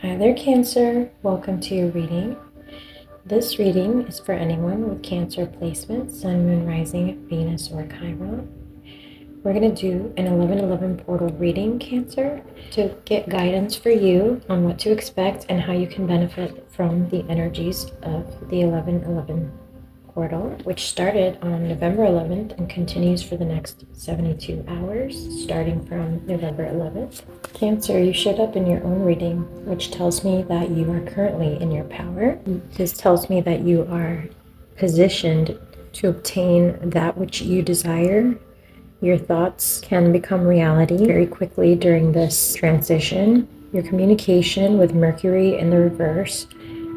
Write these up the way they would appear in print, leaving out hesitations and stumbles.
Hi there, Cancer. Welcome to your reading. This reading is for anyone with Cancer placement, Sun, Moon, Rising, Venus, or Chiron. We're going to do an 11-11 portal reading, Cancer, to get guidance for you on what to expect and how you can benefit from the energies of the 11-11 portal, which started on November 11th and continues for the next 72 hours, starting from November 11th. Cancer, you showed up in your own reading, which tells me that you are currently in your power. This tells me that you are positioned to obtain that which you desire. Your thoughts can become reality very quickly during this transition. Your communication with Mercury in the reverse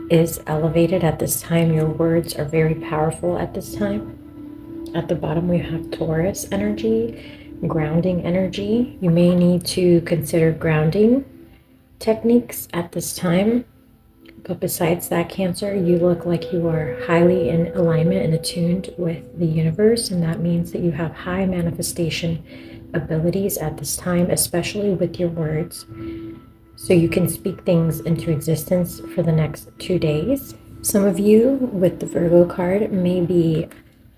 is elevated at this time. Your words are very powerful at this time. At the bottom we have Taurus energy, grounding energy. You may need to consider grounding techniques at this time. But besides that, Cancer, you look like you are highly in alignment and attuned with the universe, and that means that you have high manifestation abilities at this time, especially with your words. So you can speak things into existence for the next 2 days. Some of you with the Virgo card may be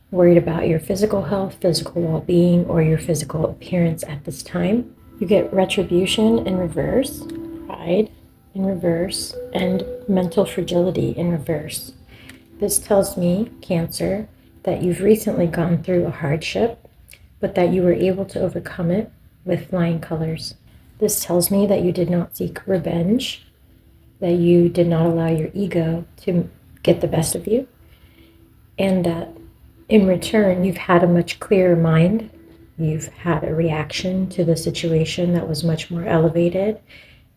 worried about your physical health, physical well-being, or your physical appearance at this time. You get retribution in reverse, pride in reverse, and mental fragility in reverse. This tells me, Cancer, that you've recently gone through a hardship, but that you were able to overcome it with flying colors. This tells me that you did not seek revenge, that you did not allow your ego to get the best of you, and that in return, you've had a much clearer mind. You've had a reaction to the situation that was much more elevated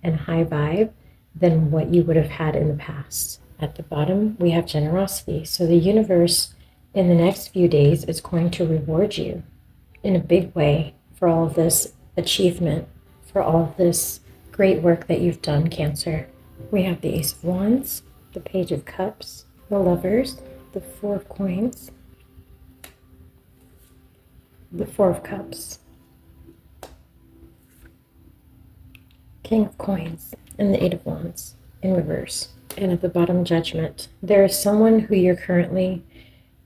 and high vibe than what you would have had in the past. At the bottom, we have generosity. So the universe in the next few days is going to reward you in a big way for all of this achievement, for all of this great work that you've done, Cancer. We have the Ace of Wands, the Page of Cups, the Lovers, the Four of Coins, the Four of Cups, King of Coins, and the Eight of Wands in reverse. And at the bottom, Judgment. There is someone who you're currently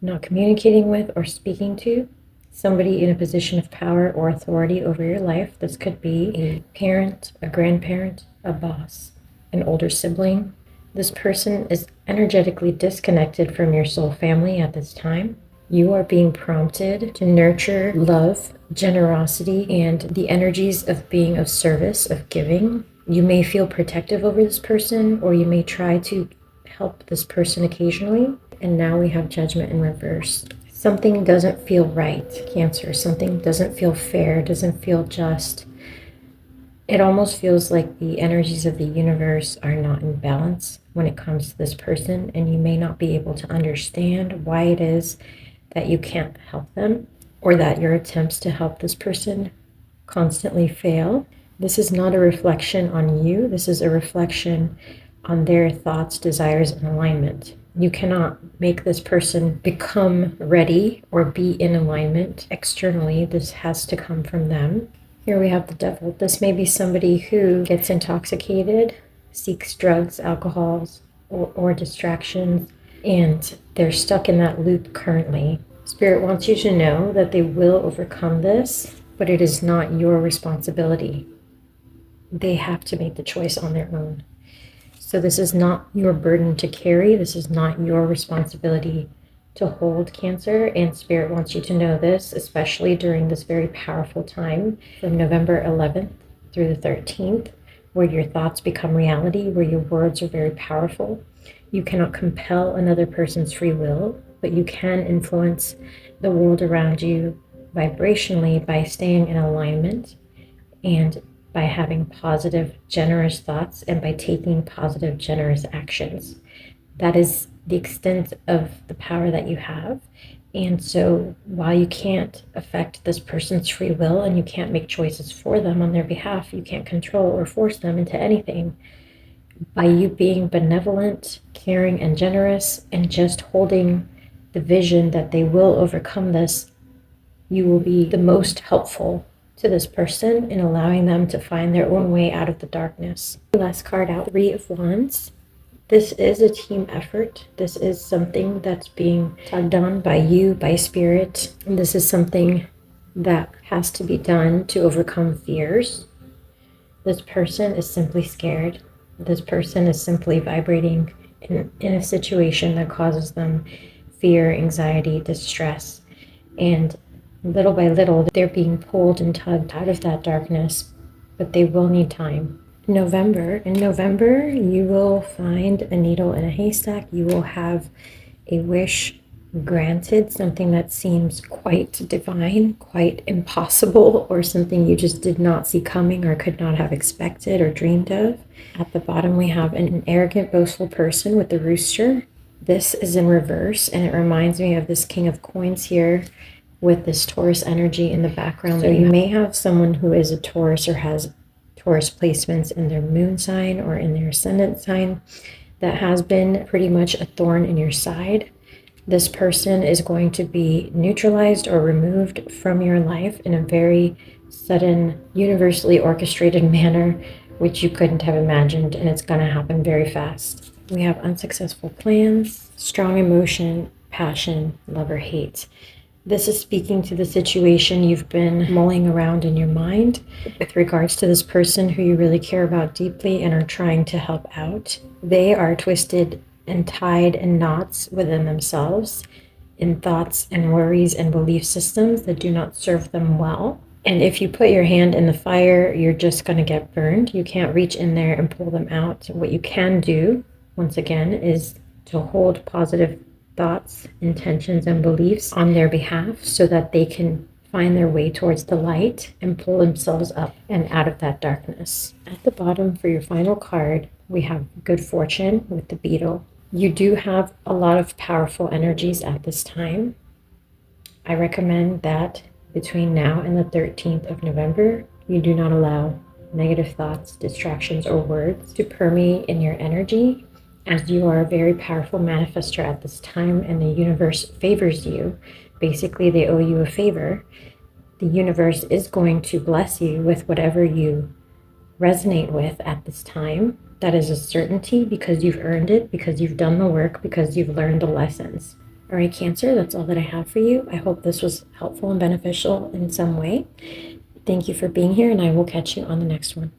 not communicating with or speaking to, somebody in a position of power or authority over your life. This could be a parent, a grandparent, a boss, an older sibling. This person is energetically disconnected from your soul family at this time. You are being prompted to nurture love, generosity, and the energies of being of service, of giving. You may feel protective over this person, or you may try to help this person occasionally. And now we have Judgment in reverse. Something doesn't feel right, Cancer. Something doesn't feel fair, doesn't feel just. It almost feels like the energies of the universe are not in balance when it comes to this person, and you may not be able to understand why it is that you can't help them, or that your attempts to help this person constantly fail. This is not a reflection on you. This is a reflection on their thoughts, desires, and alignment. You cannot make this person become ready or be in alignment externally. This has to come from them. Here we have the Devil. This may be somebody who gets intoxicated, seeks drugs, alcohols, or distractions, and they're stuck in that loop currently. Spirit wants you to know that they will overcome this, but it is not your responsibility. They have to make the choice on their own. So this is not your burden to carry. This is not your responsibility to hold, Cancer. And Spirit wants you to know this, especially during this very powerful time from November 11th through the 13th, where your thoughts become reality, where your words are very powerful. You cannot compel another person's free will, but you can influence the world around you vibrationally by staying in alignment and by having positive, generous thoughts and by taking positive, generous actions. That is the extent of the power that you have. And so while you can't affect this person's free will and you can't make choices for them on their behalf, you can't control or force them into anything. By you being benevolent, caring, and generous, and just holding the vision that they will overcome this, you will be the most helpful to to this person and allowing them to find their own way out of the darkness. Last card out, Three of Wands. This is a team effort. This is something that's being tugged on by you, by spirit. And this is something that has to be done to overcome fears. This person is simply scared. This person is simply vibrating in a situation that causes them fear, anxiety, distress. And little by little, they're being pulled and tugged out of that darkness, but they will need time. In November, you will find a needle in a haystack. You will have a wish granted, something that seems quite divine, quite impossible, or something you just did not see coming or could not have expected or dreamed of. At the bottom, we have an arrogant, boastful person with the rooster. This is in reverse, and it reminds me of this King of Coins here with this Taurus energy in the background. So you may have someone who is a Taurus or has Taurus placements in their moon sign or in their ascendant sign that has been pretty much a thorn in your side. This person is going to be neutralized or removed from your life in a very sudden, universally orchestrated manner, which you couldn't have imagined, and it's going to happen very fast. We have unsuccessful plans, strong emotion, passion, love or hate. This is speaking to the situation you've been mulling around in your mind with regards to this person who you really care about deeply and are trying to help out. They are twisted and tied in knots within themselves in thoughts and worries and belief systems that do not serve them well. And if you put your hand in the fire, you're just going to get burned. You can't reach in there and pull them out. What you can do, once again, is to hold positive thoughts, intentions, and beliefs on their behalf so that they can find their way towards the light and pull themselves up and out of that darkness. At the bottom for your final card, we have good fortune with the beetle. You do have a lot of powerful energies at this time. I recommend that between now and the 13th of November, you do not allow negative thoughts, distractions, or words to permeate in your energy, as you are a very powerful manifester at this time and the universe favors you. Basically, they owe you a favor. The universe is going to bless you with whatever you resonate with at this time. That is a certainty because you've earned it, because you've done the work, because you've learned the lessons. All right, Cancer, that's all that I have for you. I hope this was helpful and beneficial in some way. Thank you for being here, and I will catch you on the next one.